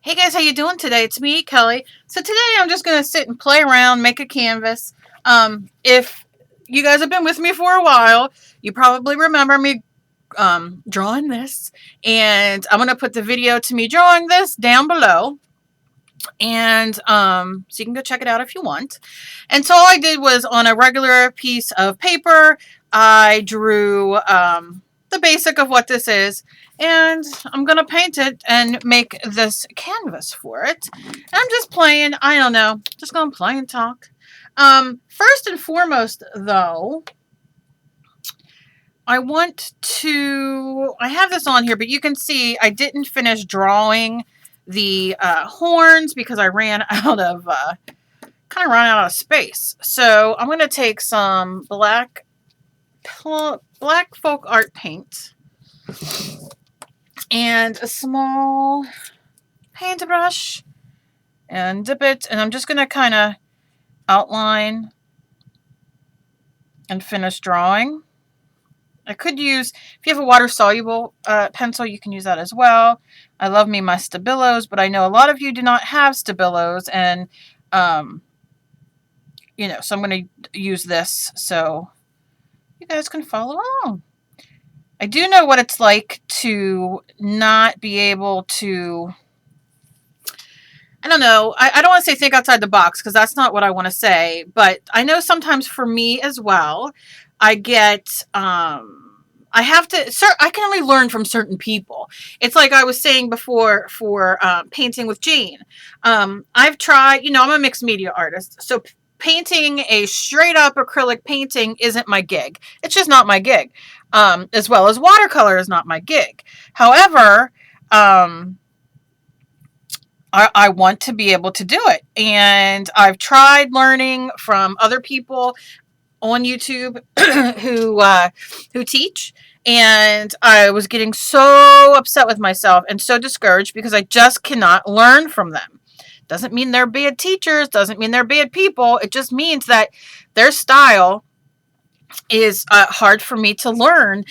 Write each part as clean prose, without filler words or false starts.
Hey guys, how you doing today? It's me, Kelly. So today I'm just going to sit and play around, make a canvas. If you guys have been with me for a while, you probably remember me drawing this. And I'm going to put the video to me drawing this down below. And so you can go check it out if you want. And so all I did was on a regular piece of paper, I drew the basic of what this is, and I'm gonna paint it and make this canvas for it. And I'm just playing, I don't know, just gonna play and talk. First and foremost though, I have this on here, but you can see I didn't finish drawing the horns because I ran out of space. So I'm going to take some black folk art paint and a small paintbrush and dip it, and I'm just going to kind of outline and finish drawing. I could use, if you have a water-soluble pencil, you can use that as well. I love me my Stabilos, but I know a lot of you do not have Stabilos, and, you know, so I'm going to use this so you guys can follow along. I do know what it's like to not be able to, I don't know, I don't want to say think outside the box, because that's not what I want to say, but I know sometimes for me as well, I get, I can only learn from certain people. It's like I was saying before for painting with Jane. I've tried, you know, I'm a mixed media artist, so painting a straight up acrylic painting isn't my gig. It's just not my gig. As well as watercolor is not my gig. However, I want to be able to do it. And I've tried learning from other people on YouTube who teach, and I was getting so upset with myself and so discouraged because I just cannot learn from them. Doesn't mean they're bad teachers, doesn't mean they're bad people. It just means that their style is hard for me to learn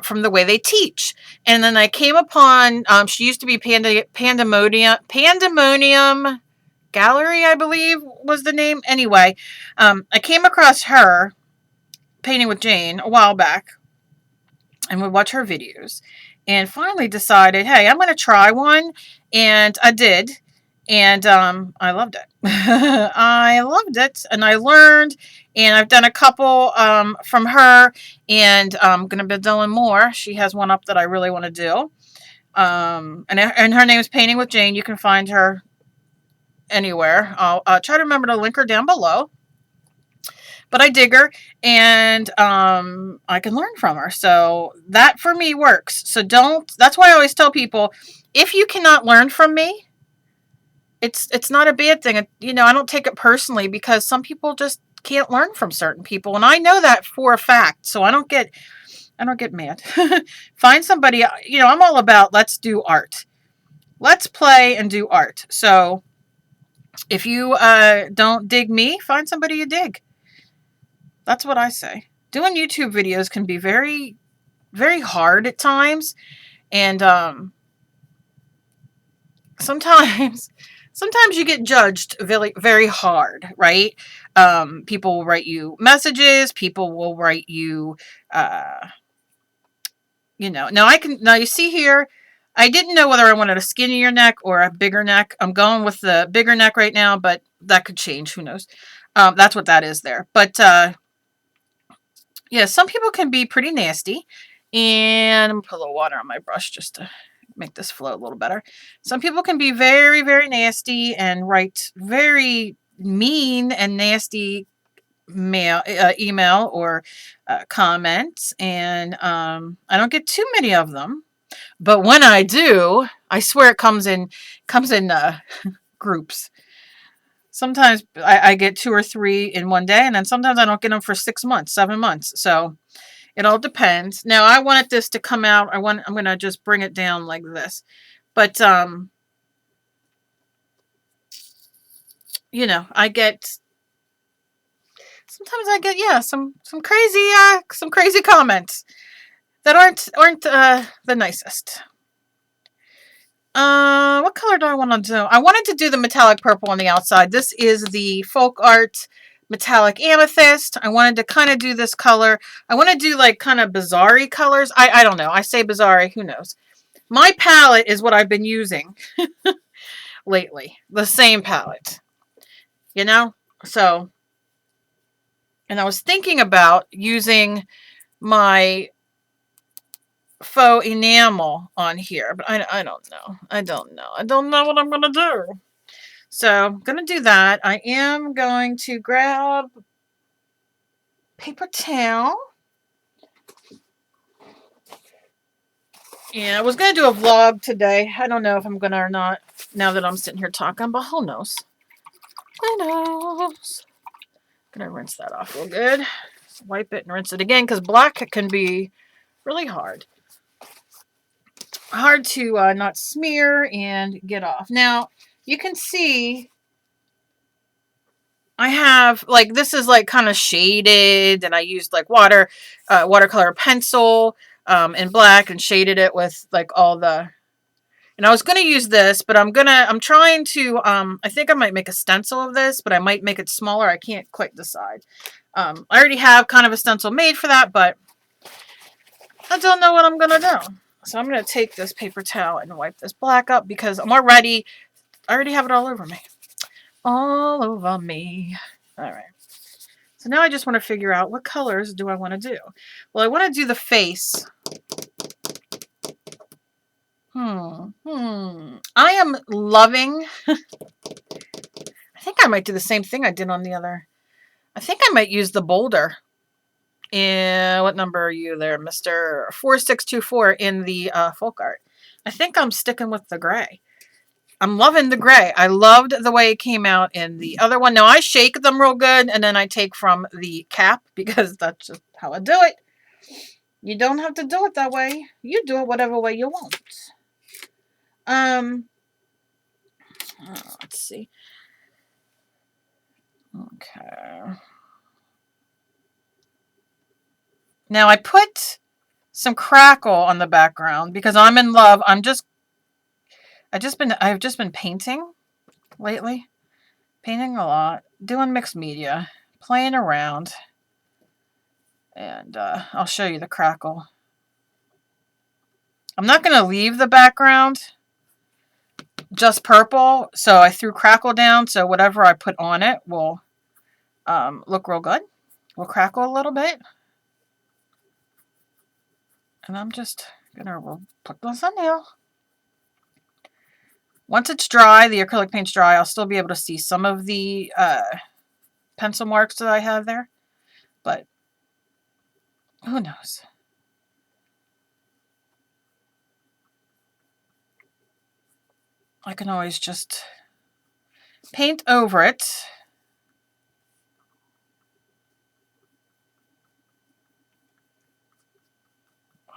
from the way they teach. And then I came upon, she used to be Pandemonium Gallery, I believe was the name. Anyway, I came across her painting with Jane a while back and would watch her videos, and finally decided, hey, I'm going to try one. And I did. And I loved it. I loved it, and I learned, and I've done a couple from her, and I'm going to be doing more. She has one up that I really want to do. And her name is Painting with Jane. You can find her anywhere. I'll try to remember to link her down below. But I dig her, and I can learn from her. So that for me works. So that's why I always tell people, if you cannot learn from me, it's not a bad thing. You know, I don't take it personally, because some people just can't learn from certain people, and I know that for a fact. So I don't get mad. Find somebody, you know, I'm all about let's do art. Let's play and do art. So if you don't dig me, find somebody you dig. That's what I say. Doing YouTube videos can be very, very hard at times. And sometimes you get judged very, very hard, right? People will write you messages. People will write you, you know. Now you see here, I didn't know whether I wanted a skinnier neck or a bigger neck. I'm going with the bigger neck right now, but that could change. Who knows? That's what that is there. But yeah, some people can be pretty nasty. And I'm going to put a little water on my brush just to make this flow a little better. Some people can be very, very nasty and write very mean and nasty email or comments. And I don't get too many of them. But when I do, I swear it comes in groups. Sometimes I get 2 or 3 in one day, and then sometimes I don't get them for 6 months, 7 months. So it all depends. Now I wanted this to come out. I'm going to just bring it down like this. But you know, sometimes I get some crazy comments that aren't the nicest. What color do I want to do? I wanted to do the metallic purple on the outside. This is the Folk Art Metallic Amethyst. I wanted to kind of do this color. I want to do like kind of bizarre-y colors. I don't know. I say bizarre, who knows? My palette is what I've been using lately. The same palette. You know? So, and I was thinking about using my faux enamel on here, but I don't know. I don't know. I don't know what I'm going to do. So I'm going to do that. I am going to grab paper towel. Yeah, I was going to do a vlog today. I don't know if I'm going to or not now that I'm sitting here talking, but who knows? Who knows? Going to rinse that off real good. Wipe it and rinse it again because black can be really hard. Hard to not smear and get off. Now, you can see I have, like, this is, like, kind of shaded, and I used, like, watercolor pencil in black and shaded it with, like, all the, and I was going to use this, but I'm trying to, I think I might make a stencil of this, but I might make it smaller. I can't quite decide. I already have kind of a stencil made for that, but I don't know what I'm going to do. So I'm going to take this paper towel and wipe this black up because I already have it all over me. All over me. All right. So now I just want to figure out what colors do I want to do. Well, I want to do the face. I am loving. I think I might do the same thing I did on the other. I think I might use the boulder. What number are you there, Mr. 4624 in the folk art? I think I'm sticking with the gray. I'm loving the gray. I loved the way it came out in the other one. Now, I shake them real good, and then I take from the cap because that's just how I do it. You don't have to do it that way. You do it whatever way you want. Let's see. Okay. Now, I put some crackle on the background because I'm in love. I've just been painting lately. Painting a lot. Doing mixed media. Playing around. And I'll show you the crackle. I'm not going to leave the background just purple. So I threw crackle down. So whatever I put on it will look real good. We'll crackle a little bit. And I'm just going to put this on there. Once it's dry, the acrylic paint's dry, I'll still be able to see some of the pencil marks that I have there. But who knows? I can always just paint over it.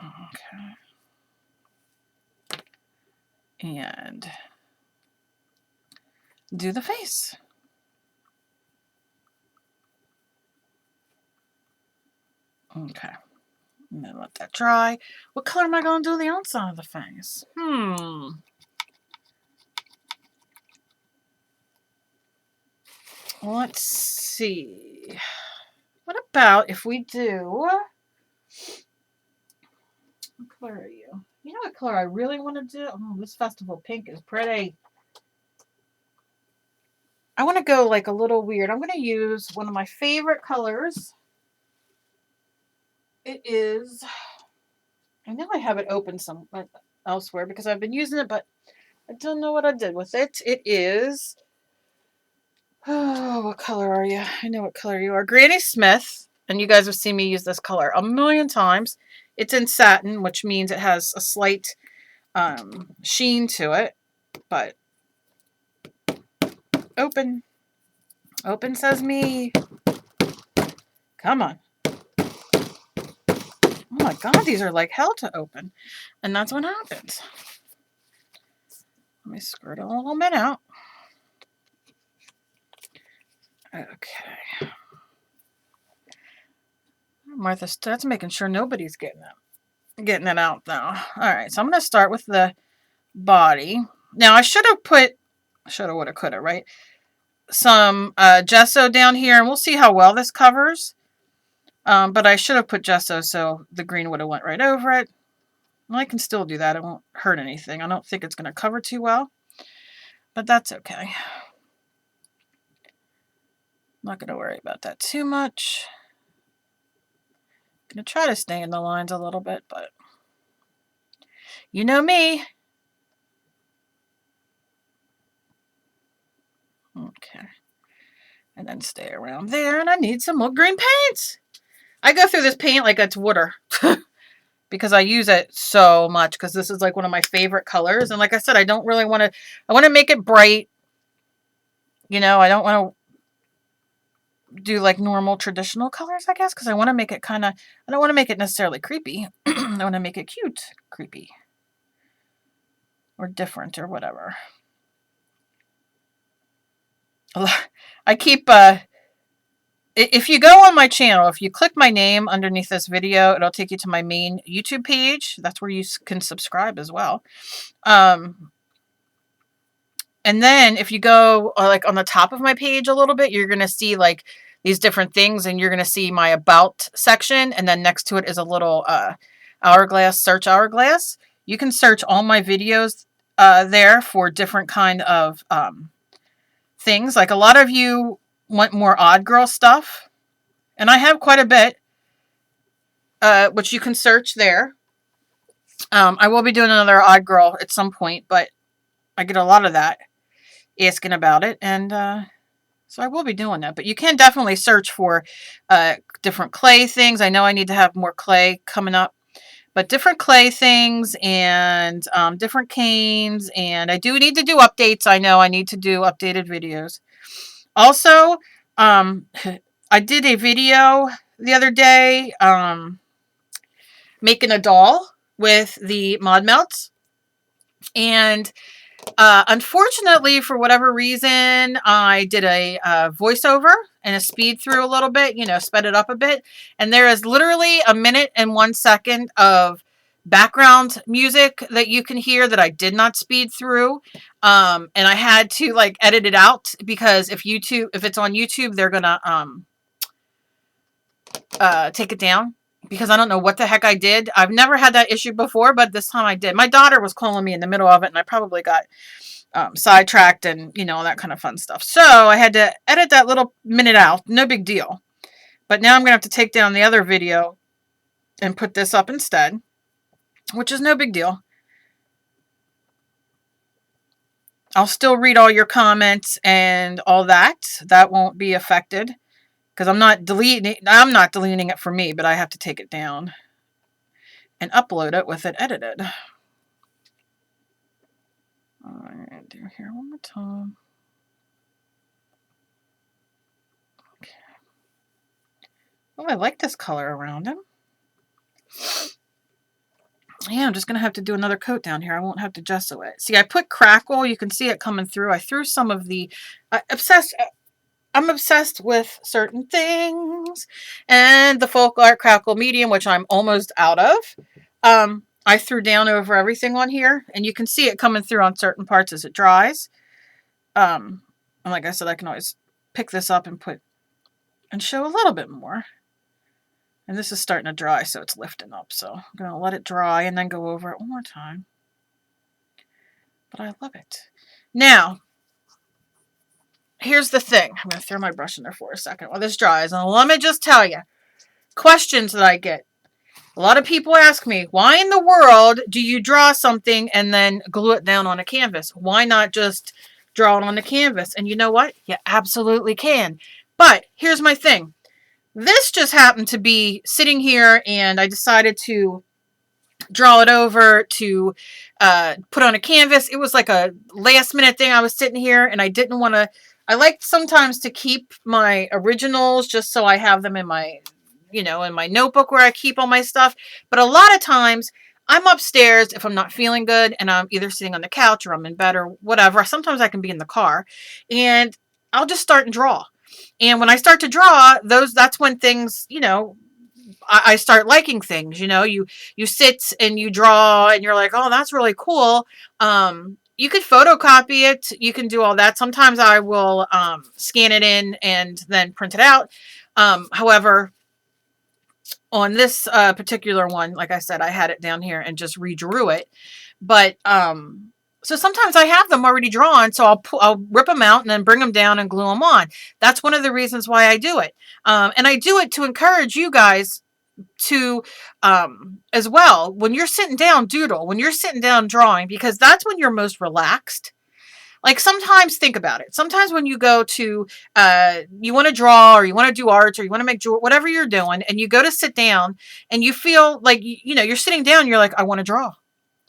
Okay. And do the face. Okay. And then let that dry. What color am I going to do the outside of the face? Let's see. What about if we do... What color are you? You know what color I really want to do? Oh, this festival pink is pretty. I want to go like a little weird. I'm going to use one of my favorite colors. It is... I know I have it open somewhere elsewhere because I've been using it, but I don't know what I did with it. It is... Oh, what color are you? I know what color you are. Granny Smith. And you guys have seen me use this color a million times. It's in satin, which means it has a slight sheen to it. But open. Open says me. Come on. Oh my god, these are like hell to open. And that's what happens. Let me squirt a little bit out. Okay. Martha Stutz making sure nobody's getting it out now. All right, so I'm going to start with the body. Now I should have put, shoulda, woulda, coulda, right? Some gesso down here, and we'll see how well this covers. But I should have put gesso so the green would have went right over it. Well, I can still do that. It won't hurt anything. I don't think it's going to cover too well, but that's okay. Not going to worry about that too much. Going to try to stay in the lines a little bit, but you know me. Okay. And then stay around there, and I need some more green paints. I go through this paint like it's water because I use it so much because this is like one of my favorite colors. And like I said, I don't really want to, I want to make it bright. You know, I don't want to do like normal traditional colors, I guess, because I want to make it kind of, I don't want to make it necessarily creepy. I want to make it cute, creepy, or different or whatever. I keep, if you go on my channel, if you click my name underneath this video, it'll take you to my main YouTube page. That's where you can subscribe as well. And then if you go like on the top of my page a little bit, you're going to see like these different things, and you're going to see my about section. And then next to it is a little hourglass, search hourglass. You can search all my videos there for different kind of things. Like a lot of you want more odd girl stuff, and I have quite a bit, which you can search there. I will be doing another odd girl at some point, but I get a lot of that asking about it, and so I will be doing that. But you can definitely search for different clay things. I know I need to have more clay coming up, but different clay things and different canes, and I do need to do updates. I know I need to do updated videos. Also, I did a video the other day making a doll with the mod melts, and unfortunately, for whatever reason, I did a voiceover and a speed through a little bit, you know, sped it up a bit, and there is literally 1 minute and 1 second of background music that you can hear that I did not speed through, and I had to like edit it out because if it's on YouTube, they're gonna take it down because I don't know what the heck I did. I've never had that issue before, but this time I did. My daughter was calling me in the middle of it, and I probably got sidetracked and, you know, all that kind of fun stuff. So I had to edit that little minute out. No big deal. But now I'm going to have to take down the other video and put this up instead, which is no big deal. I'll still read all your comments and all that. That won't be affected because I'm not deleting it for me, but I have to take it down and upload it with it edited. I'm going to do here one more time. Okay. Oh, I like this color around him. Yeah, I'm just going to have to do another coat down here. I won't have to gesso it. See, I put crackle. You can see it coming through. I threw some of the I'm obsessed with certain things. And the folk art crackle medium, which I'm almost out of. I threw down over everything on here, and you can see it coming through on certain parts as it dries. And like I said, I can always pick this up and show a little bit more. And this is starting to dry, so it's lifting up. So I'm going to let it dry and then go over it one more time. But I love it. Now, here's the thing. I'm going to throw my brush in there for a second while this dries. And let me just tell you, questions that I get. A lot of people ask me, why in the world do you draw something and then glue it down on a canvas? Why not just draw it on the canvas? And you know what? You absolutely can. But here's my thing. This just happened to be sitting here, and I decided to draw it over to put on a canvas. It was like a last minute thing. I was sitting here, and I didn't want to. I like sometimes to keep my originals just so I have them in my, you know, in my notebook where I keep all my stuff. But a lot of times I'm upstairs if I'm not feeling good, and I'm either sitting on the couch or I'm in bed or whatever. Sometimes I can be in the car, and I'll just start and draw. And when I start to draw, that's when things, you know, I start liking things. You know, you sit and you draw and you're like, oh, that's really cool. You could photocopy it. You can do all that. Sometimes I will scan it in and then print it out. However, on this particular one, like I said, I had it down here and just redrew it. But so sometimes I have them already drawn, so I'll rip them out and then bring them down and glue them on. That's one of the reasons why I do it. And I do it to encourage you guys to as well. When you're sitting down, doodle. When you're sitting down drawing, because that's when you're most relaxed. Like sometimes, think about it. Sometimes when you go to, you want to draw or you want to do art or you want to make jewelry, whatever you're doing, and you go to sit down and you feel like, you know, you're sitting down, you're like, I want to draw.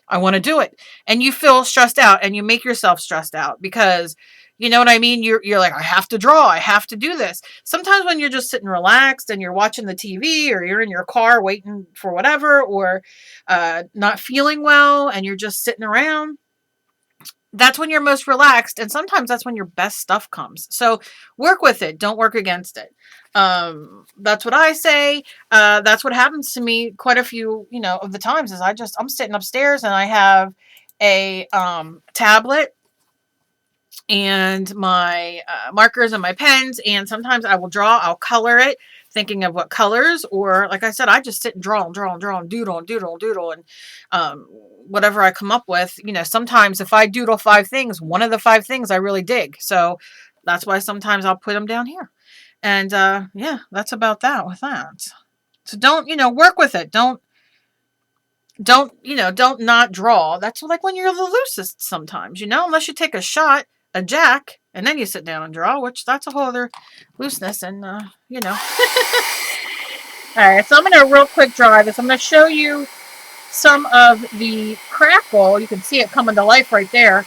I want to do it. And you feel stressed out and you make yourself stressed out because, you know what I mean? You're like, I have to draw. I have to do this. Sometimes when you're just sitting relaxed and you're watching the TV or you're in your car waiting for whatever, or not feeling well and you're just sitting around, that's when you're most relaxed, and sometimes that's when your best stuff comes. So work with it. Don't work against it. That's what I say. That's what happens to me quite a few, you know, of the times is I'm sitting upstairs and I have a tablet and my markers and my pens, and sometimes I will draw. I'll color it, thinking of what colors, or like I said, I just sit and draw and draw and draw and doodle and doodle and doodle, and whatever I come up with. You know, sometimes if I doodle 5 things, one of the 5 things I really dig, so that's why sometimes I'll put them down here. And yeah, that's about that with that. So don't, you know, work with it. Don't you know, don't not draw. That's like when you're the loosest sometimes, you know, unless you take a shot, a jack, and then you sit down and draw, which that's a whole other looseness, and you know. All right, so I'm going to real quick draw this. I'm going to show you some of the crackle. You can see it coming to life right there.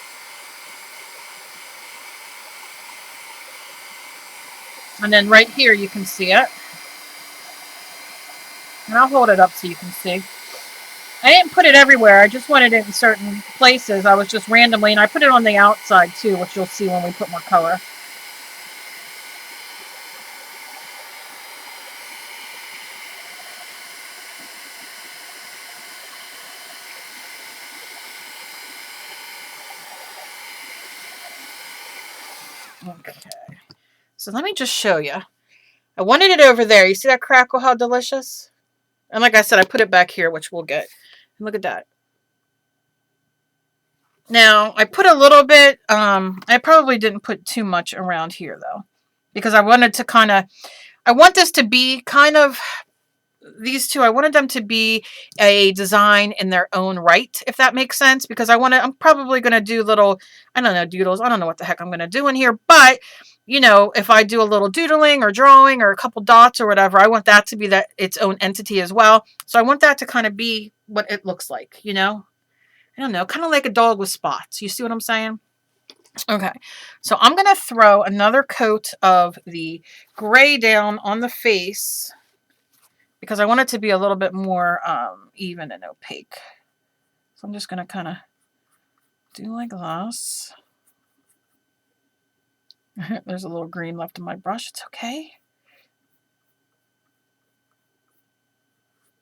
And then right here you can see it. And I'll hold it up so you can see. I didn't put it everywhere. I just wanted it in certain places. I was just randomly, and I put it on the outside too, which you'll see when we put more color. Okay. So let me just show you. I wanted it over there. You see that crackle? How delicious? And like I said, I put it back here, which we'll get. And look at that. Now, I put a little bit, I probably didn't put too much around here, though. Because I wanted to kind of, I want this to be kind of, these two, I wanted them to be a design in their own right, if that makes sense. Because I'm probably going to do little, I don't know, doodles. I don't know what the heck I'm going to do in here. But, you know, if I do a little doodling or drawing or a couple dots or whatever, I want that to be its own entity as well. So I want that to kind of be what it looks like, you know? I don't know, kind of like a dog with spots. You see what I'm saying? Okay, so I'm going to throw another coat of the gray down on the face because I want it to be a little bit more even and opaque. So I'm just going to kind of do like this. There's a little green left in my brush. It's okay.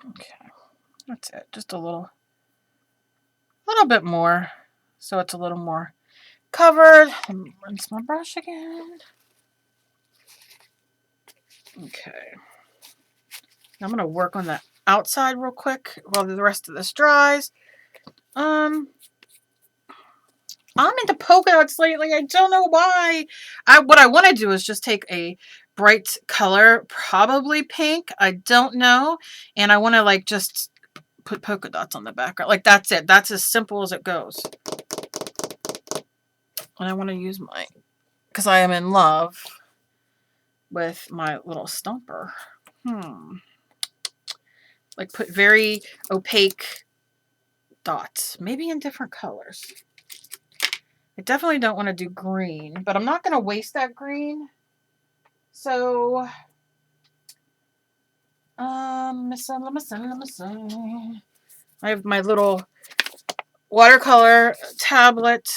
Okay, that's it. Just a little bit more, so it's a little more covered. Rinse my brush again. Okay. I'm going to work on the outside real quick while the rest of this dries. I'm into polka dots lately. I don't know why. What I want to do is just take a bright color, probably pink. I don't know. And I want to like just put polka dots on the background. Like that's it. That's as simple as it goes. And I want to use because I am in love with my little stumper. Like put very opaque dots, maybe in different colors. I definitely don't want to do green, but I'm not going to waste that green. So, let me see. I have my little watercolor tablet.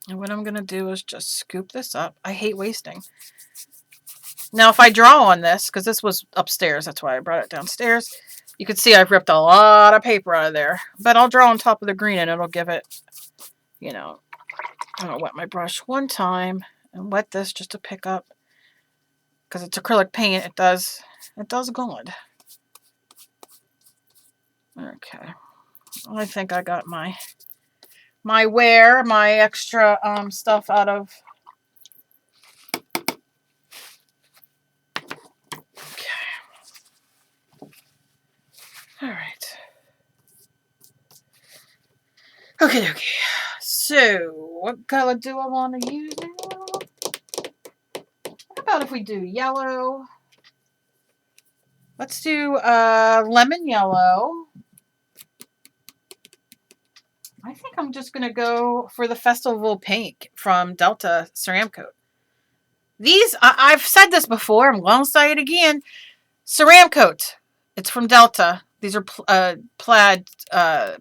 And what I'm going to do is just scoop this up. I hate wasting. Now, if I draw on this, because this was upstairs, that's why I brought it downstairs, you can see I've ripped a lot of paper out of there. But I'll draw on top of the green and it'll give it, you know, I'm going to wet my brush one time and wet this just to pick up. Because it's acrylic paint, it does good. Okay. I think I got my extra stuff out of. Okay. All right. Okay. So, what color do I want to use now? What about if we do yellow? Let's do lemon yellow. I think I'm just going to go for the Festival Pink from Delta Ceramcoat. These, I've said this before, I'm going to say it again. Ceramcoat. It's from Delta. These are plaid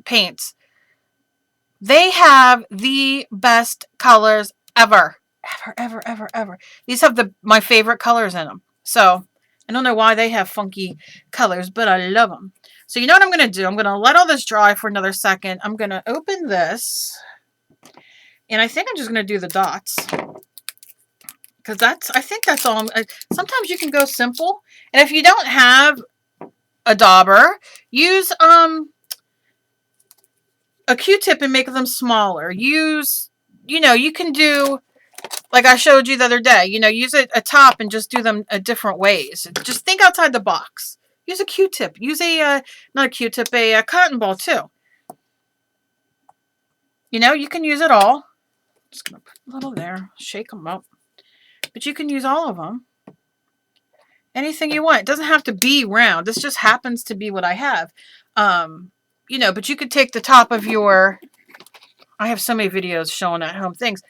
paints. They have the best colors ever. Ever. These have my favorite colors in them. So, I don't know why they have funky colors, but I love them. So, you know what I'm going to do? I'm going to let all this dry for another second. I'm going to open this. And I think I'm just going to do the dots. Because I think that's all. Sometimes you can go simple. And if you don't have a dauber, use a Q-tip and make them smaller. Use, you can do, like I showed you the other day, use a top and just do them different ways. Just think outside the box. Use a Q-tip. Use not a Q-tip, a cotton ball too. You can use it all. Just going to put a little there. Shake them up. But you can use all of them. Anything you want. It doesn't have to be round. This just happens to be what I have. But you could take the top of your, I have so many videos showing at home things,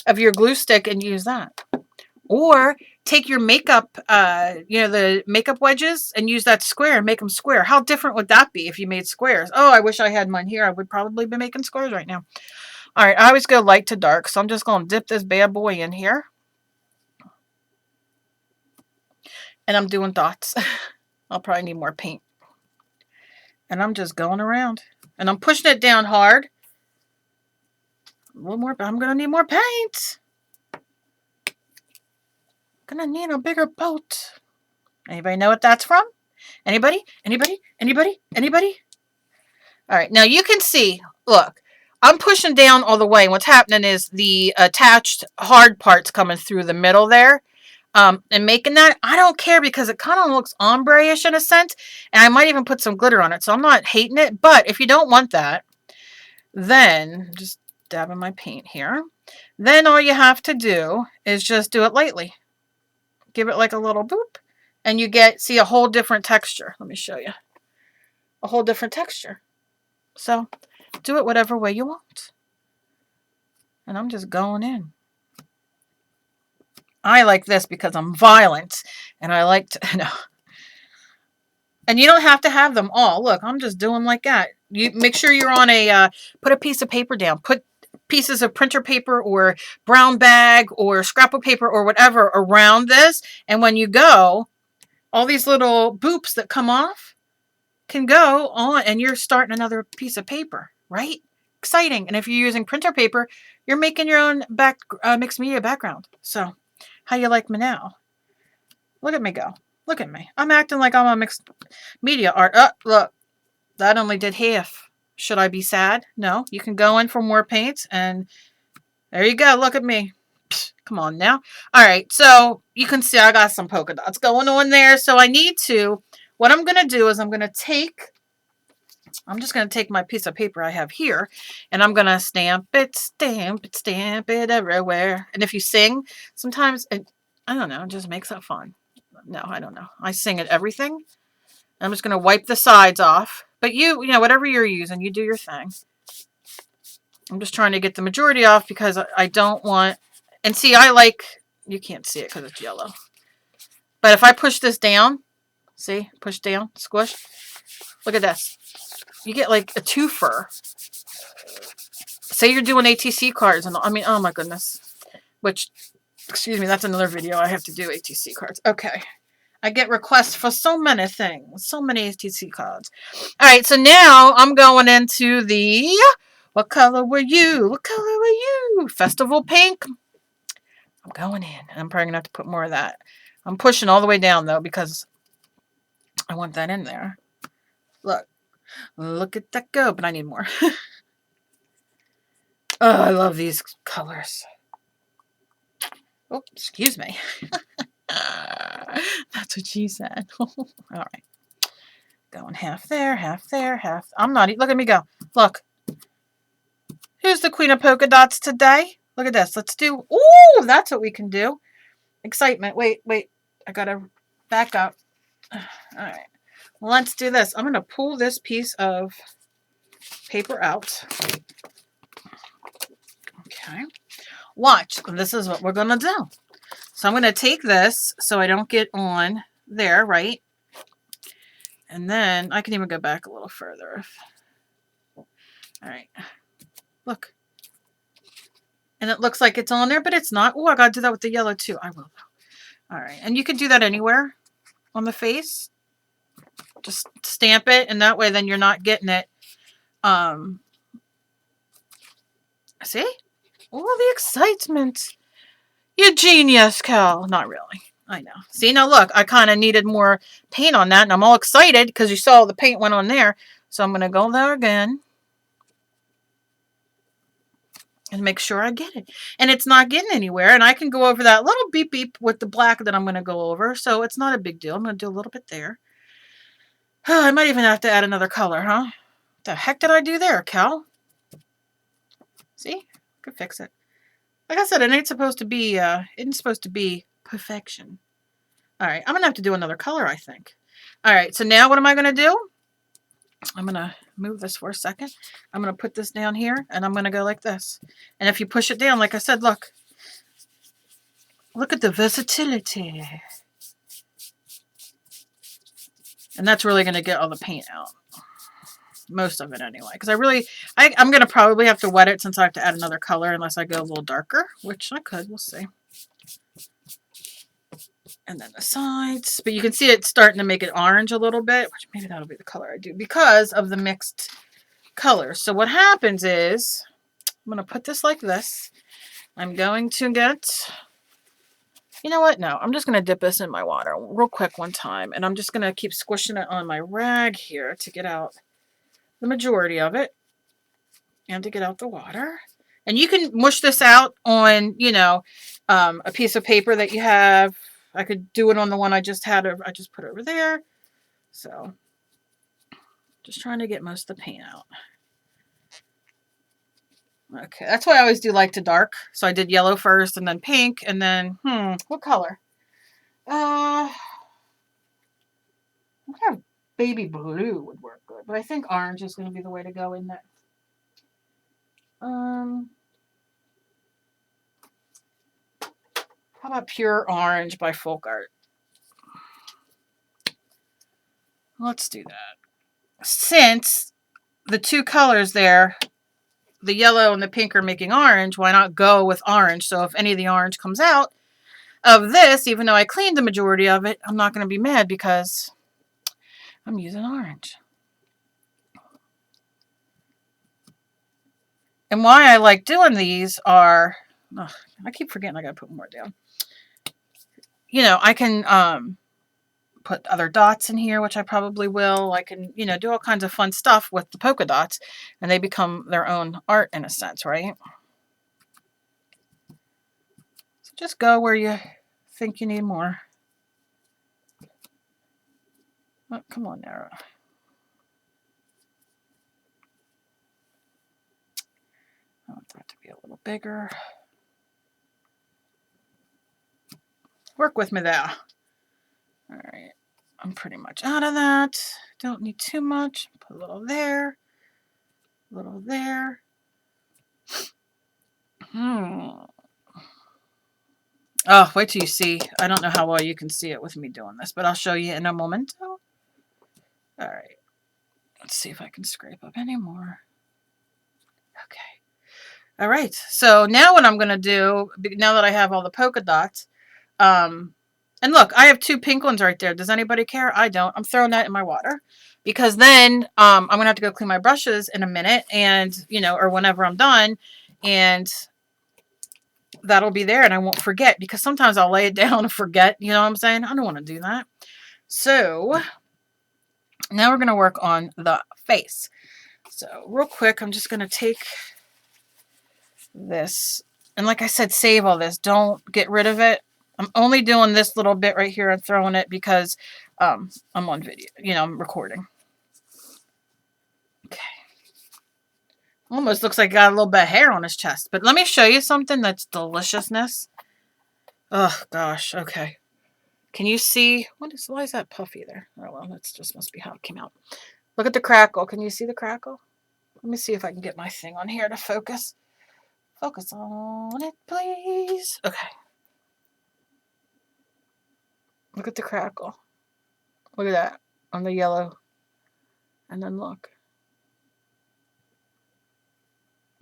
of your glue stick and use that. Or take your makeup, the makeup wedges and use that square and make them square. How different would that be if you made squares? Oh, I wish I had mine here. I would probably be making squares right now. All right, I always go light to dark, so I'm just going to dip this bad boy in here. And I'm doing dots. I'll probably need more paint. And I'm just going around. And I'm pushing it down hard. A little more, but I'm going to need more paint. I'm going to need a bigger boat. Anybody know what that's from? Anybody? All right, now you can see, look, I'm pushing down all the way. And what's happening is the attached hard parts coming through the middle there. And making that, I don't care because it kind of looks ombre-ish in a sense. And I might even put some glitter on it. So I'm not hating it. But if you don't want that, then just dabbing my paint here. Then all you have to do is just do it lightly. Give it like a little boop. And you see a whole different texture. Let me show you. A whole different texture. So do it whatever way you want. And I'm just going in. I like this because I'm violent and I like to, And you don't have to have them all. Look, I'm just doing like that. You make sure you're on put a piece of paper down. Put pieces of printer paper or brown bag or scrapbook paper or whatever around this. And when you go, all these little boops that come off can go on and you're starting another piece of paper, right? Exciting. And if you're using printer paper, you're making your own mixed media background. So how you like me now? Look at me go. Look at me. I'm acting like I'm a mixed media art. Oh, look. That only did half. Should I be sad? No. You can go in for more paints and there you go. Look at me. Psst, come on now. All right. So you can see I got some polka dots going on there. So I need to, what I'm going to do is I'm just going to take my piece of paper I have here and I'm going to stamp it everywhere. And if you sing, sometimes I don't know, it just makes it fun. No, I don't know. I sing at everything. I'm just going to wipe the sides off. But you know, whatever you're using, you do your thing. I'm just trying to get the majority off because I don't want, and see, you can't see it because it's yellow. But if I push this down, see, push down, squish, look at this. You get like a twofer. Say you're doing ATC cards, and I mean, oh my goodness. Which, Excuse me, that's another video I have to do, ATC cards. Okay. I get requests for so many things. So many ATC cards. Alright, so now I'm going into the... What color were you? What color were you? Festival pink. I'm going in. I'm probably going to have to put more of that. I'm pushing all the way down, though, because I want that in there. Look. Look at that go. But I need more. Oh, I love these colors. Oh, excuse me. That's what she said. All right. Going half there, half there, half. I'm not. Look at me go. Look. Who's the queen of polka dots today? Look at this. Let's do. Ooh, that's what we can do. Excitement. Wait. I got to back up. All right. Let's do this. I'm going to pull this piece of paper out. Okay. Watch. This is what we're going to do. So I'm going to take this so I don't get on there, right? And then I can even go back a little further. All right. Look. And it looks like it's on there, but it's not. Oh, I got to do that with the yellow too. I will. All right. And you can do that anywhere on the face. Just stamp it, and that way then you're not getting it. See? Oh, the excitement. You genius, Cal. Not really. I know. See, now look, I kind of needed more paint on that, and I'm all excited because you saw the paint went on there. So I'm going to go there again and make sure I get it. And it's not getting anywhere, and I can go over that little beep beep with the black that I'm going to go over, so it's not a big deal. I'm going to do a little bit there. I might even have to add another color, huh? What the heck did I do there, Cal? See? Could fix it. Like I said, it ain't supposed to be, perfection. All right, I'm going to have to do another color, I think. All right, so now what am I going to do? I'm going to move this for a second. I'm going to put this down here, and I'm going to go like this. And if you push it down, like I said, look. Look at the versatility. And that's really going to get all the paint out. Most of it anyway. Because I'm going to probably have to wet it since I have to add another color unless I go a little darker. Which I could. We'll see. And then the sides. But you can see it's starting to make it orange a little bit. Which maybe that'll be the color I do. Because of the mixed colors. So what happens is, I'm going to put this like this. I'm going to get... You know what? No, I'm just going to dip this in my water real quick one time. And I'm just going to keep squishing it on my rag here to get out the majority of it. And to get out the water. And you can mush this out on, you know, a piece of paper that you have. I could do it on the one I just had. I just put over there. So, just trying to get most of the paint out. Okay, that's why I always do light to dark. So I did yellow first and then pink and then, what color? What kind of baby blue would work good? But I think orange is going to be the way to go in that. How about Pure Orange by Folk Art? Let's do that. Since the two colors there, the yellow and the pink are making orange, why not go with orange? So if any of the orange comes out of this, even though I cleaned the majority of it, I'm not going to be mad because I'm using orange. And why I like doing these are, I keep forgetting I got to put more down. You know, I can put other dots in here, which I probably will. I can, you know, do all kinds of fun stuff with the polka dots, and they become their own art in a sense, right? So just go where you think you need more. Oh, come on now. I want that to be a little bigger. Work with me there. All right. I'm pretty much out of that. Don't need too much. Put a little there. A little there. Oh, wait till you see. I don't know how well you can see it with me doing this, but I'll show you in a moment. All right. Let's see if I can scrape up any more. Okay. All right. So now what I'm going to do, now that I have all the polka dots, and look, I have 2 pink ones right there. Does anybody care? I don't. I'm throwing that in my water because then I'm going to have to go clean my brushes in a minute and, you know, or whenever I'm done, and that'll be there and I won't forget because sometimes I'll lay it down and forget, you know what I'm saying? I don't want to do that. So now we're going to work on the face. So real quick, I'm just going to take this. And like I said, save all this. Don't get rid of it. I'm only doing this little bit right here and throwing it because I'm on video. You know, I'm recording. Okay. Almost looks like I got a little bit of hair on his chest. But let me show you something that's deliciousness. Oh, gosh. Okay. Can you see? Why is that puffy there? Oh, well, that's just must be how it came out. Look at the crackle. Can you see the crackle? Let me see if I can get my thing on here to focus. Focus on it, please. Okay. Look at the crackle. Look at that on the yellow. And then look.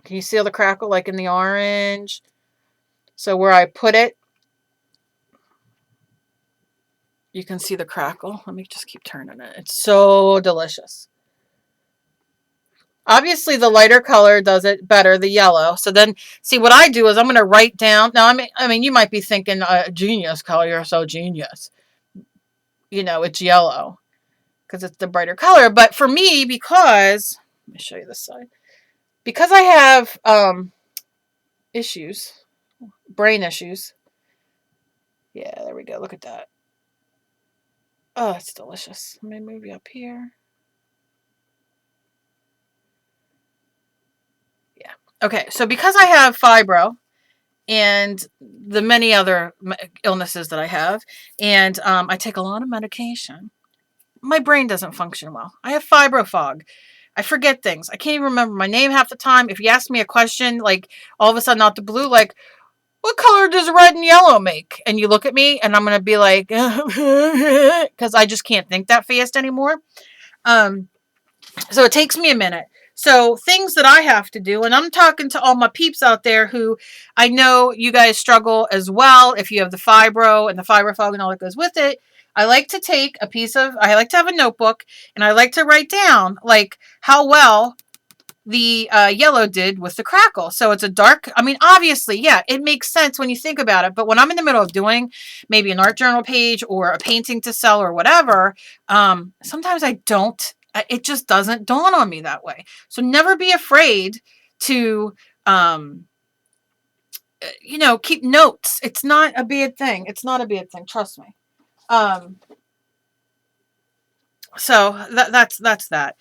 Can you see all the crackle like in the orange? So where I put it, you can see the crackle. Let me just keep turning it. It's so delicious. Obviously, the lighter color does it better, the yellow. So then, see, what I do is I'm going to write down. Now, I mean, you might be thinking, genius, Color, you're so genius. You know, it's yellow because it's the brighter color. But for me, because, let me show you this side. Because I have issues, brain issues. Yeah, there we go. Look at that. Oh, it's delicious. Let me move you up here. Yeah. Okay, so because I have fibro and the many other illnesses that I have, and I take a lot of medication, my brain doesn't function well. I have fibro fog. I forget things. I can't even remember my name half the time. If you ask me a question, like all of a sudden out the blue, like, what color does red and yellow make? And you look at me and I'm going to be like, because I just can't think that fast anymore. So it takes me a minute. So things that I have to do, and I'm talking to all my peeps out there who I know you guys struggle as well if you have the fibro and the fibro fog and all that goes with it. I like to take I like to have a notebook and I like to write down like how well the yellow did with the crackle. So it's a dark, I mean, obviously, yeah, it makes sense when you think about it. But when I'm in the middle of doing maybe an art journal page or a painting to sell or whatever, sometimes I don't, it just doesn't dawn on me that way. So never be afraid to, you know, keep notes. It's not a bad thing. It's not a bad thing. Trust me. So that's that.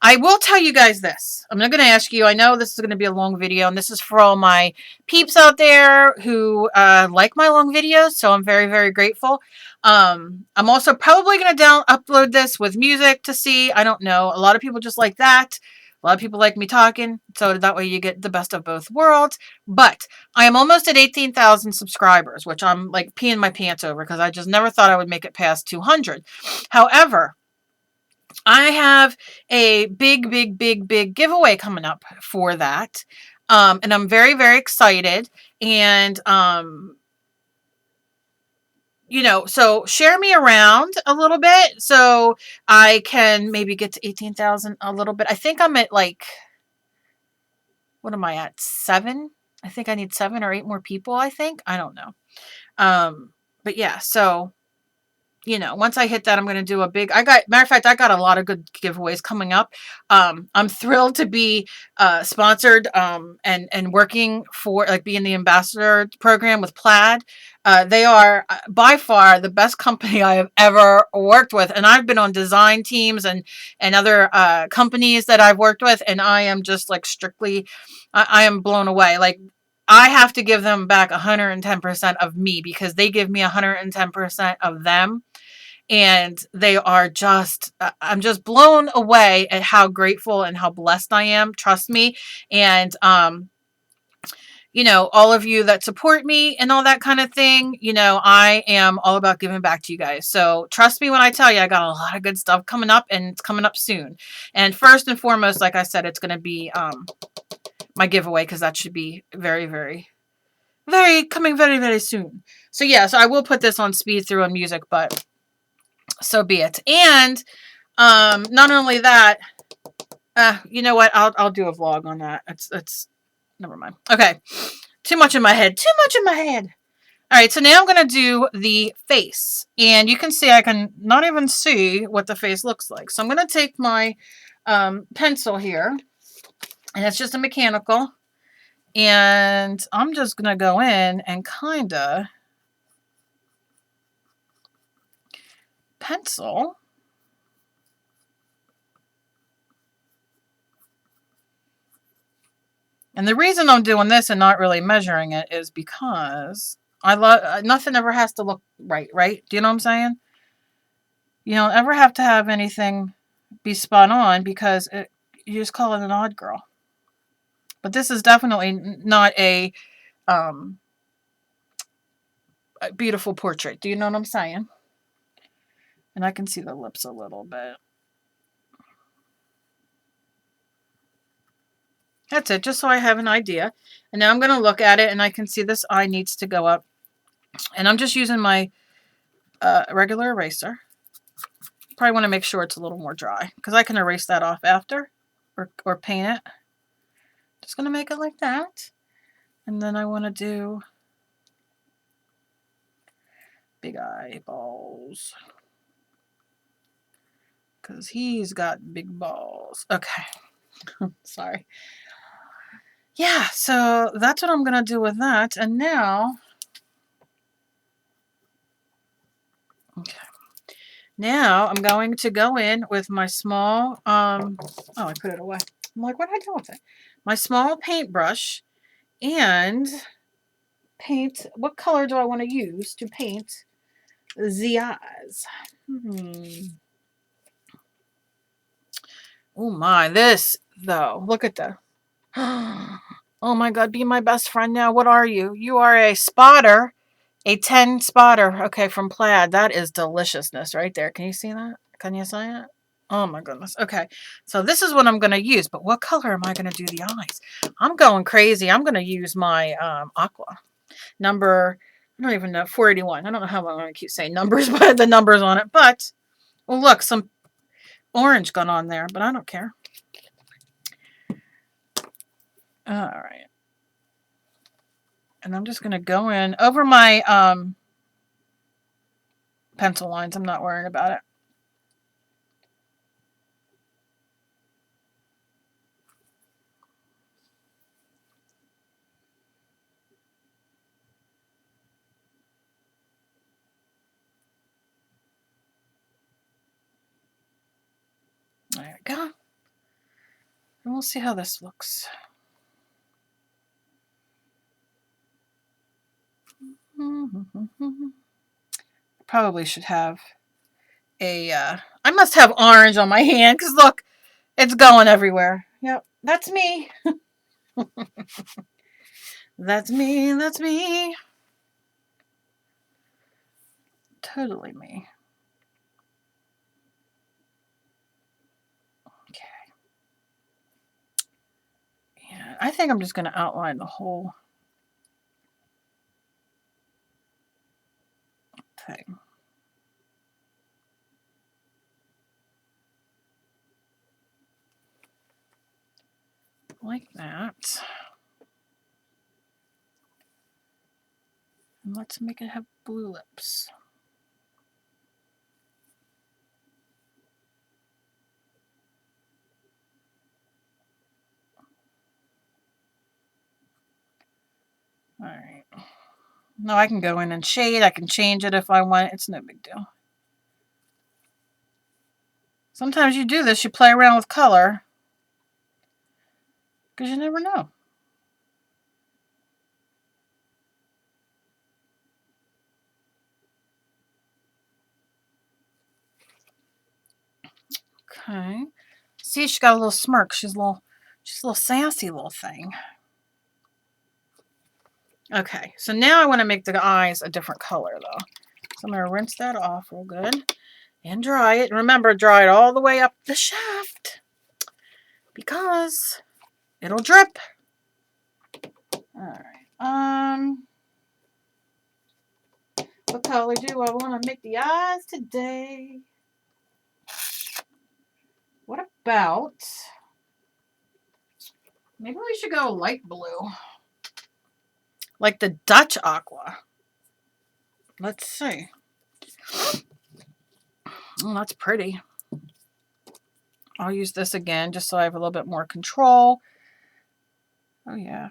I will tell you guys this. I'm not going to ask you. I know this is going to be a long video, and this is for all my peeps out there who like my long videos, so I'm very, very grateful. I'm also probably going to upload this with music to see. I don't know. A lot of people just like that. A lot of people like me talking, so that way you get the best of both worlds. But I am almost at 18,000 subscribers, which I'm like peeing my pants over because I just never thought I would make it past 200. However, I have a big, big, big, big giveaway coming up for that. And I'm very, very excited. And, you know, so share me around a little bit so I can maybe get to 18,000 a little bit. I think I'm at like, what am I at? 7? I think I need 7 or 8 more people, I think. I don't know. But yeah, so you know, once I hit that, I'm going to do a big, matter of fact, I got a lot of good giveaways coming up. I'm thrilled to be sponsored and working for, like, being the ambassador program with Plaid. They are by far the best company I have ever worked with. And I've been on design teams and other companies that I've worked with. And I am just like strictly, I am blown away. Like, I have to give them back 110% of me because they give me 110% of them. And they are just, I'm just blown away at how grateful and how blessed I am. Trust me. And, you know, all of you that support me and all that kind of thing, you know, I am all about giving back to you guys. So trust me when I tell you, I got a lot of good stuff coming up and it's coming up soon. And first and foremost, like I said, it's going to be, my giveaway, because that should be very, very, very coming very, very soon. So yeah, so I will put this on speed through on music, but so be it. And not only that, you know what? I'll do a vlog on that. It's never mind. Okay, too much in my head. Too much in my head. All right, so now I'm gonna do the face, and you can see I can not even see what the face looks like. So I'm gonna take my pencil here, and it's just a mechanical, and I'm just gonna go in and kinda pencil. And the reason I'm doing this and not really measuring it is because I love nothing ever has to look right, right? Do you know what I'm saying? You don't ever have to have anything be spot on because you just call it an odd girl. But this is definitely not a beautiful portrait. Do you know what I'm saying? And I can see the lips a little bit. That's it, just so I have an idea. And now I'm going to look at it, and I can see this eye needs to go up. And I'm just using my regular eraser. Probably want to make sure it's a little more dry, because I can erase that off after or paint it. Just going to make it like that. And then I want to do big eyeballs, because he's got big balls. Okay. Sorry. Yeah, so that's what I'm going to do with that. And now, okay. Now I'm going to go in with my small, oh, I put it away. I'm like, what did I do with it? My small paintbrush, and paint, what color do I want to use to paint the eyes? Oh my, this though, look at that. Oh my God, be my best friend now. What are you? You are a spotter, a 10 spotter. Okay, from Plaid. That is deliciousness right there. Can you see that? Can you see it? Oh my goodness. Okay, so this is what I'm going to use, but what color am I going to do the eyes? I'm going crazy. I'm going to use my aqua number, I don't even know, 481. I don't know how long I'm going to keep saying numbers, but the numbers on it. But, well, look, some orange gone on there, but I don't care. All right. And I'm just going to go in over my pencil lines. I'm not worrying about it. There we go. And we'll see how this looks. Probably should have a, I must have orange on my hand, because look, it's going everywhere. Yep, that's me. That's me, that's me. Totally me. Okay. Yeah, I think I'm just going to outline the whole thing. Like that. And let's make it have blue lips. All right. Now I can go in and shade. I can change it if I want. It's no big deal. Sometimes you do this. You play around with color, because you never know. Okay. See, she's got a little smirk. She's a little sassy little thing. Okay, so now I want to make the eyes a different color, though. So I'm going to rinse that off real good and dry it. Remember, dry it all the way up the shaft, because it'll drip. Alright. What color do I want to make the eyes today? What about... Maybe we should go light blue. Like the Dutch aqua. Let's see. Oh, that's pretty. I'll use this again just so I have a little bit more control. Oh, yeah.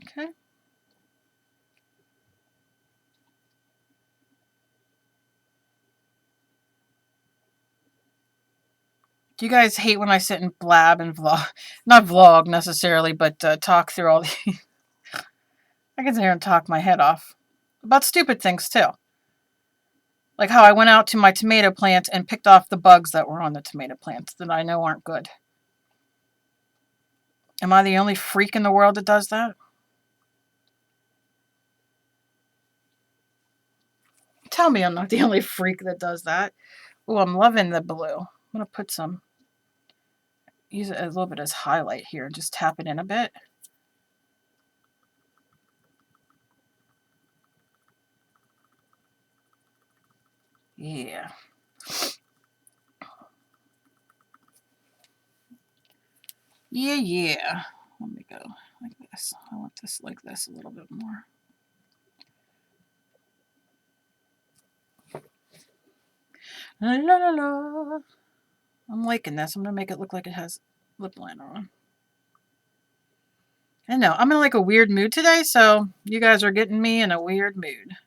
Okay. Do you guys hate when I sit and blab and vlog? Not vlog necessarily, but talk through all the... I can sit here and talk my head off. About stupid things, too. Like how I went out to my tomato plant and picked off the bugs that were on the tomato plants that I know aren't good. Am I the only freak in the world that does that? Tell me I'm not the only freak that does that. Oh, I'm loving the blue. I'm going to put some... Use it a little bit as highlight here and just tap it in a bit. Yeah. Yeah. Let me go like this. I want this like this a little bit more. La la la la. I'm liking this. I'm going to make it look like it has lip liner on. I know. I'm in like a weird mood today, so you guys are getting me in a weird mood.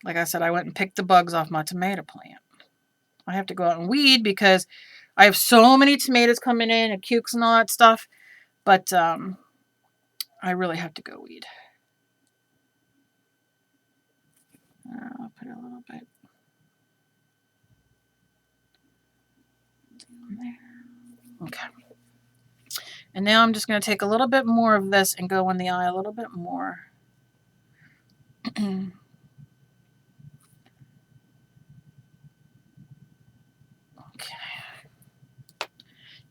Like I said, I went and picked the bugs off my tomato plant. I have to go out and weed because I have so many tomatoes coming in and cukes and all that stuff. But I really have to go weed. I'll put a little bit down there. Okay. And now I'm just going to take a little bit more of this and go in the eye a little bit more. Okay.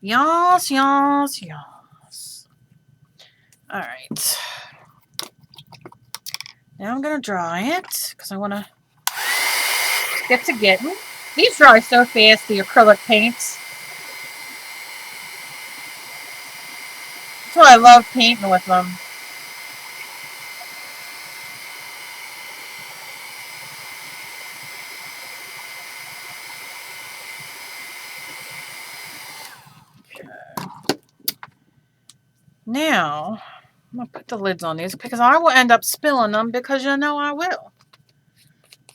Yas, yas, yas. All right. Now I'm going to dry it because I want to get to getting. These dry so fast, the acrylic paints. That's why I love painting with them. Okay. Now, I'm going to put the lids on these because I will end up spilling them because you know I will.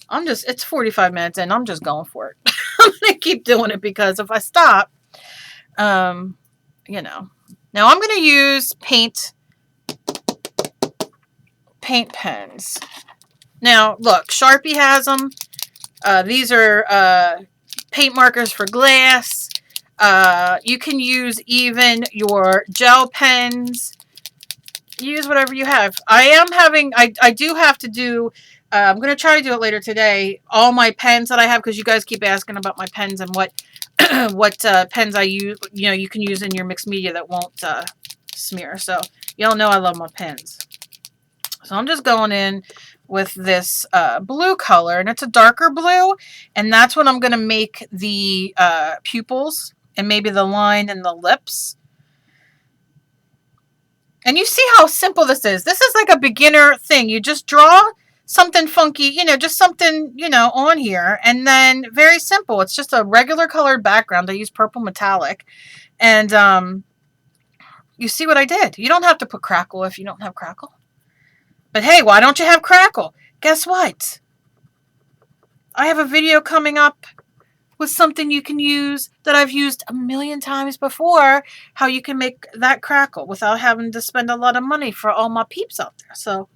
It's 45 minutes in. I'm just going for it. I'm going to keep doing it because if I stop, you know. Now I'm going to use paint pens. Now, look, Sharpie has them. These are paint markers for glass. You can use even your gel pens. Use whatever you have. I do have to do, I'm going to try to do it later today, all my pens that I have, because you guys keep asking about my pens and what pens I use, you can use in your mixed media that won't smear. So y'all know I love my pens. So I'm just going in with this blue color, and it's a darker blue, and that's what I'm going to make the pupils and maybe the line and the lips. And you see how simple this is. This is like a beginner thing. You just draw something funky, just something, on here. And then very simple. It's just a regular colored background. I use purple metallic. And you see what I did. You don't have to put crackle if you don't have crackle. But hey, why don't you have crackle? Guess what? I have a video coming up with something you can use that I've used a million times before, how you can make that crackle without having to spend a lot of money for all my peeps out there. So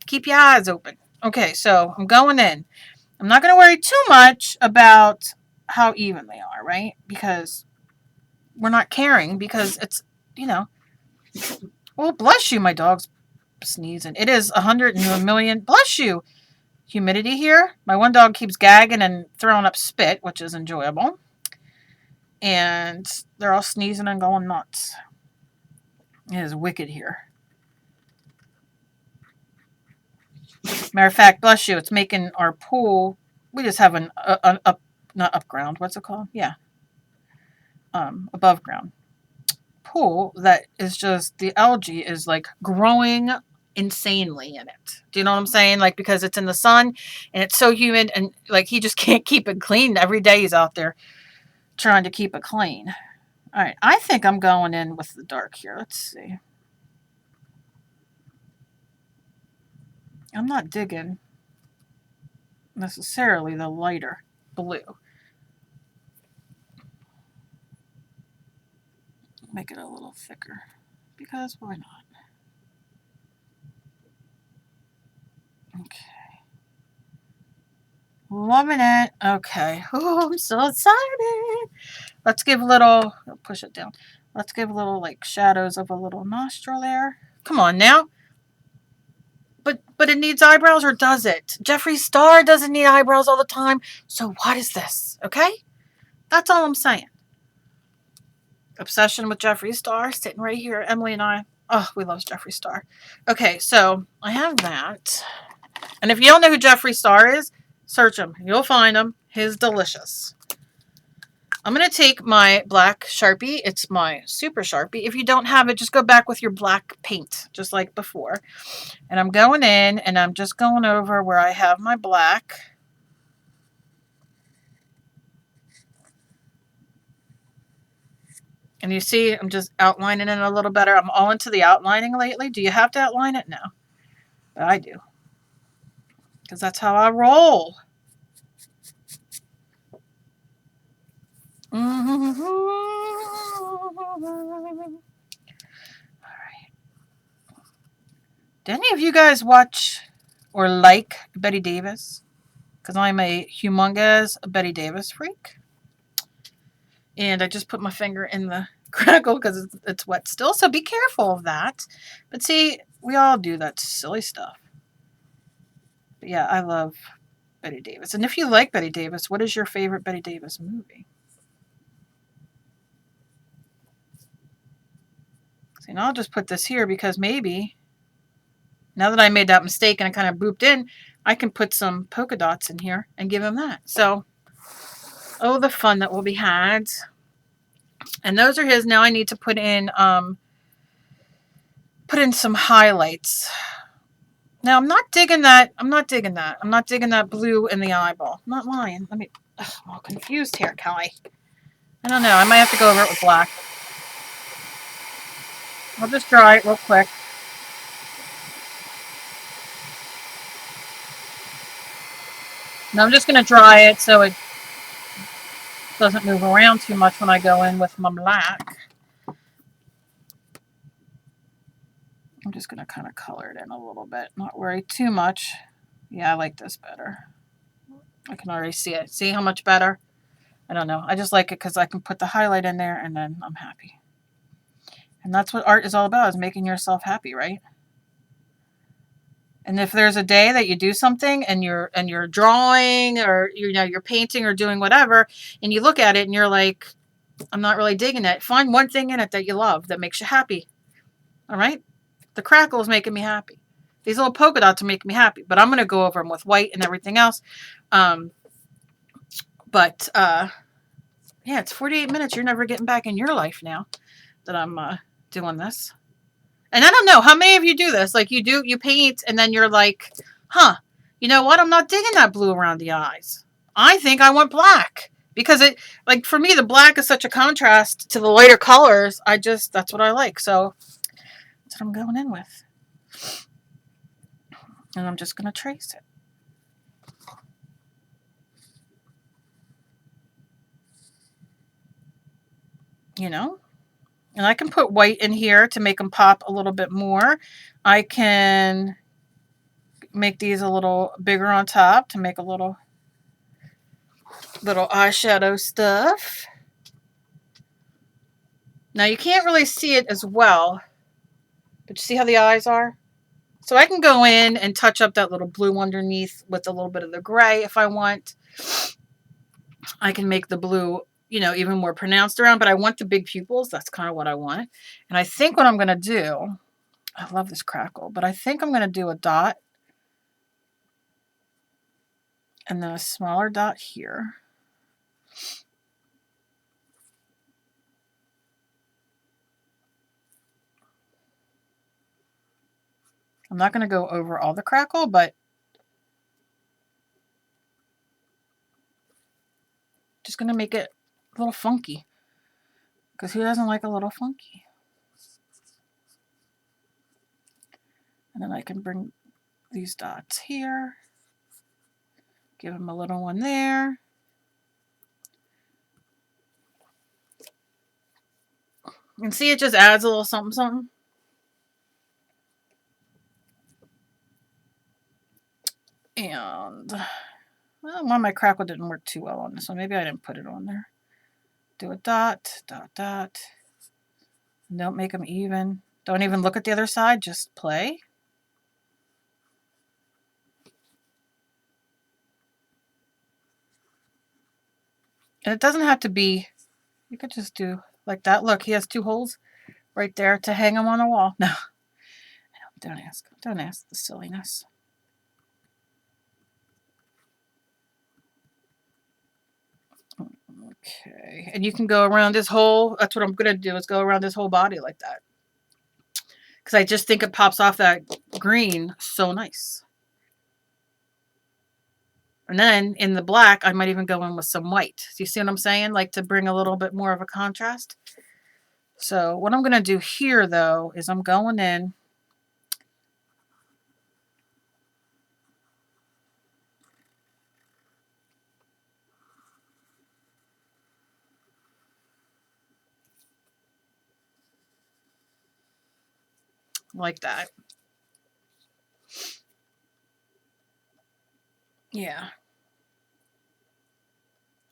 keep your eyes open. Okay, so I'm going in. I'm not going to worry too much about how even they are, right? Because we're not caring, because it's, Oh, bless you, my dog's sneezing. It is 100 million. Bless you. Humidity here. My one dog keeps gagging and throwing up spit, which is enjoyable. And they're all sneezing and going nuts. It is wicked here. Matter of fact, bless you, it's making our pool. We just have an up, not up ground. What's it called? Yeah, above ground pool that is just the algae is like growing insanely in it. Do you know what I'm saying? Like, because it's in the sun and it's so humid, and like he just can't keep it clean. Every day he's out there trying to keep it clean. All right, I think I'm going in with the dark here. Let's see. I'm not digging necessarily the lighter blue. Make it a little thicker, because why not? Okay. Loving it. Okay. Oh, I'm so excited. Let's give a little, push it down. Let's give a little like shadows of a little nostril there. Come on now. But it needs eyebrows, or does it? Jeffree Star doesn't need eyebrows all the time. So what is this? Okay? That's all I'm saying. Obsession with Jeffree Star sitting right here. Emily and I. Oh, we love Jeffree Star. Okay, so I have that. And if you don't know who Jeffree Star is, search him. You'll find him. He's delicious. I'm going to take my black Sharpie. It's my super Sharpie. If you don't have it, just go back with your black paint, just like before. And I'm going in, and I'm just going over where I have my black. And you see, I'm just outlining it a little better. I'm all into the outlining lately. Do you have to outline it? No. But I do. Because that's how I roll. All right. Do any of you guys watch or like Betty Davis? Because I'm a humongous Betty Davis freak. And I just put my finger in the crackle because it's wet still. So be careful of that. But see, we all do that silly stuff. But yeah, I love Betty Davis. And if you like Betty Davis, what is your favorite Betty Davis movie? See, now I'll just put this here because maybe, now that I made that mistake and I kind of booped in, I can put some polka dots in here and give him that. So, oh, the fun that will be had. And those are his. Now I need to put in some highlights. Now I'm not digging that. I'm not digging that blue in the eyeball. I'm not lying. I'm all confused here, Kelly. I don't know. I might have to go over it with black. I'll just dry it real quick. Now I'm just going to dry it so it doesn't move around too much when I go in with my black. I'm just going to kind of color it in a little bit. Not worry too much. Yeah, I like this better. I can already see it. See how much better? I don't know. I just like it because I can put the highlight in there and then I'm happy. And that's what art is all about, is making yourself happy, right? And if there's a day that you do something and you're drawing, or you're painting or doing whatever, and you look at it and you're like, I'm not really digging it, find one thing in it that you love that makes you happy. All right? The crackle is making me happy. These little polka dots are making me happy, but I'm going to go over them with white and everything else. Yeah, it's 48 minutes. You're never getting back in your life now that I'm doing this. And I don't know, how many of you do this? Like, you paint and then you're like, huh, you know what? I'm not digging that blue around the eyes. I think I want black. Because it, like, for me, the black is such a contrast to the lighter colors. That's what I like. So that's what I'm going in with. And I'm just going to trace it. You know? And I can put white in here to make them pop a little bit more. I can make these a little bigger on top to make a little eyeshadow stuff. Now you can't really see it as well But you see how the eyes are? So I can go in and touch up that little blue underneath with a little bit of the gray if I want. I can make the blue, you know, even more pronounced around, but I want the big pupils. That's kind of what I want. And I think what I'm going to do, I love this crackle, but I think I'm going to do a dot and then a smaller dot here. I'm not going to go over all the crackle, but just going to make it a little funky. Because who doesn't like a little funky? And then I can bring these dots here. Give them a little one there. And see, it just adds a little something, something. And, well, my crackle didn't work too well on this one. Maybe I didn't put it on there. Do a dot, dot, dot. Don't make them even. Don't even look at the other side. Just play. And it doesn't have to be, you could just do like that. Look, he has 2 holes right there to hang them on the wall. No, don't ask. Don't ask the silliness. Okay, and you can go around this whole, that's what I'm going to do, is go around this whole body like that. Because I just think it pops off that green so nice. And then in the black, I might even go in with some white. Do you see what I'm saying? Like to bring a little bit more of a contrast. So what I'm going to do here, though, is I'm going in. Like that. Yeah.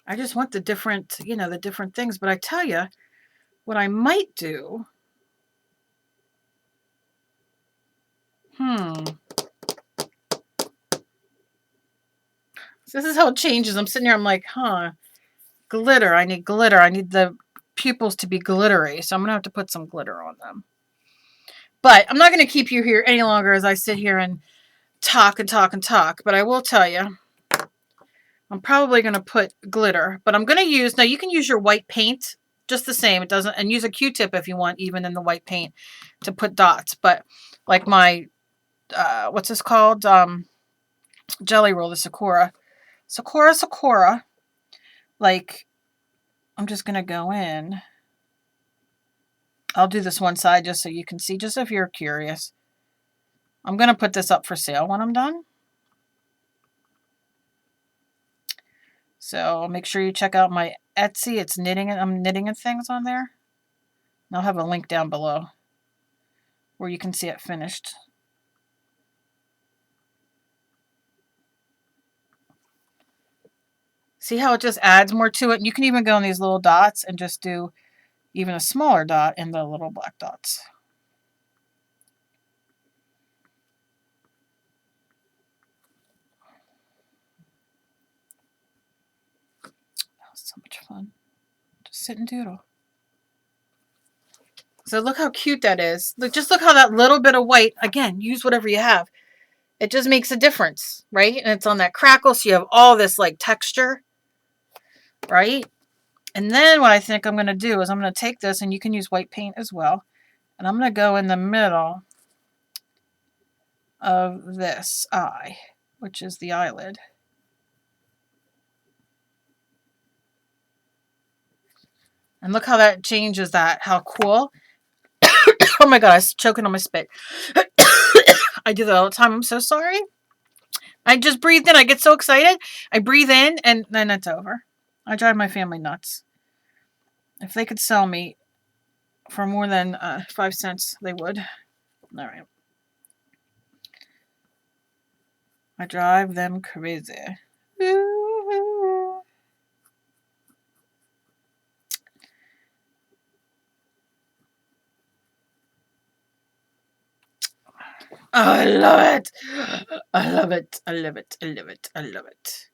I just want the different, you know, the different things. But I tell you, what I might do. So this is how it changes. I'm sitting here, I'm like, huh. Glitter. I need glitter. I need the pupils to be glittery. So I'm going to have to put some glitter on them. But I'm not going to keep you here any longer as I sit here and talk and talk and talk. But I will tell you, I'm probably going to put glitter. But I'm going to use, now you can use your white paint just the same. It doesn't, and use a Q-tip if you want, even in the white paint, to put dots. But like my, what's this called? Jelly roll, the Sakura. Sakura. Like, I'm just going to go in. I'll do this one side just so you can see, just if you're curious. I'm going to put this up for sale when I'm done. So make sure you check out my Etsy. It's knitting. I'm knitting and things on there. And I'll have a link down below where you can see it finished. See how it just adds more to it? And you can even go in these little dots and just do even a smaller dot in the little black dots. That was so much fun. Just sit and doodle. So look how cute that is. Look, just look how that little bit of white, again, use whatever you have. It just makes a difference, right? And it's on that crackle, so you have all this like texture, right? And then what I think I'm going to do is I'm going to take this, and you can use white paint as well, and I'm going to go in the middle of this eye, which is the eyelid. And look how that changes that. How cool. Oh my god, I was choking on my spit. I do that all the time. I'm so sorry. I just breathed in. I get so excited. I breathe in, and then it's over. I drive my family nuts. If they could sell me for more than 5 cents, they would. All right. I drive them crazy. Oh, I love it. I love it. I love it. I love it. I love it.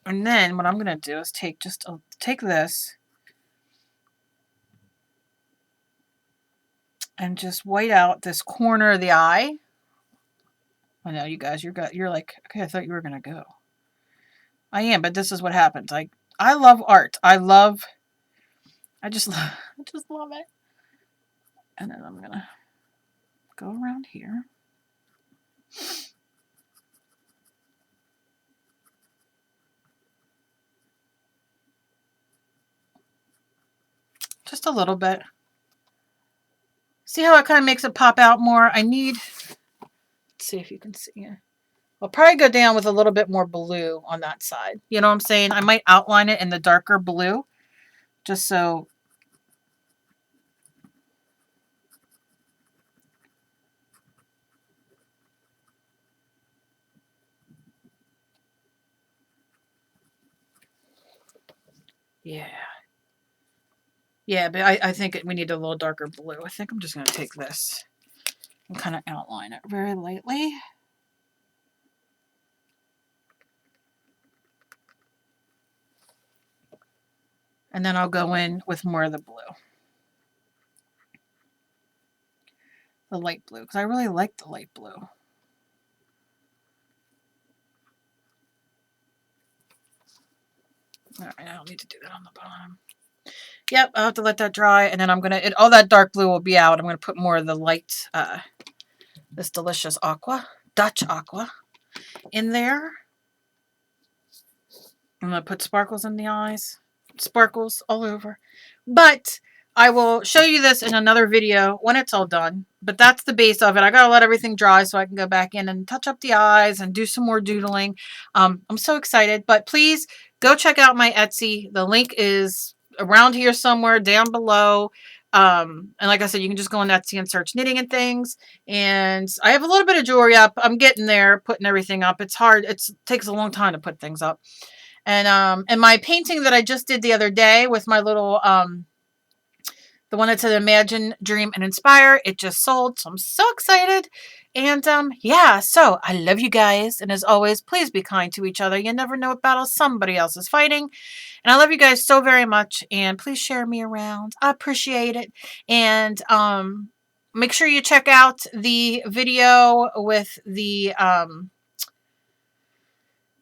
And then what I'm going to do is take this and just white out this corner of the eye. I know you guys, you're like, okay, I thought you were going to go. I am, but this is what happens. I love art. I just love it. And then I'm going to go around here. Just a little bit. See how it kind of makes it pop out more? Let's see if you can see it. I'll probably go down with a little bit more blue on that side. You know what I'm saying? I might outline it in the darker blue, just so. Yeah. Yeah, but I think we need a little darker blue. I think I'm just going to take this and kind of outline it very lightly. And then I'll go in with more of the blue. The light blue, because I really like the light blue. All right, I don't need to do that on the bottom. Yep, I'll have to let that dry, and then I'm going to, all that dark blue will be out. I'm going to put more of the light, this delicious aqua, Dutch aqua, in there. I'm going to put sparkles in the eyes. Sparkles all over. But I will show you this in another video when it's all done. But that's the base of it. I got to let everything dry so I can go back in and touch up the eyes and do some more doodling. I'm so excited. But please go check out my Etsy. The link is around here somewhere down below. And like I said, you can just go on Etsy and search Knitting and Things. And I have a little bit of jewelry up. I'm getting there, putting everything up. It's hard. It takes a long time to put things up. And my painting that I just did the other day with my little, the one that said Imagine, Dream, and Inspire, it just sold. So I'm so excited. And yeah, so I love you guys. And as always, please be kind to each other. You never know what battle somebody else is fighting. And I love you guys so very much. And please share me around. I appreciate it. And make sure you check out the video with the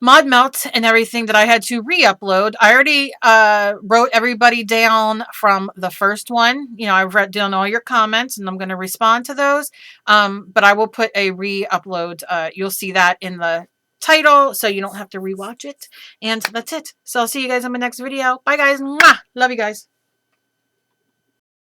mod melts and everything that I had to re-upload. I already wrote everybody down from the first one. You know, I've read down all your comments and I'm going to respond to those. But I will put a re-upload. You'll see that in the title so you don't have to rewatch it. And that's it. So I'll see you guys in my next video. Bye guys. Mwah! Love you guys.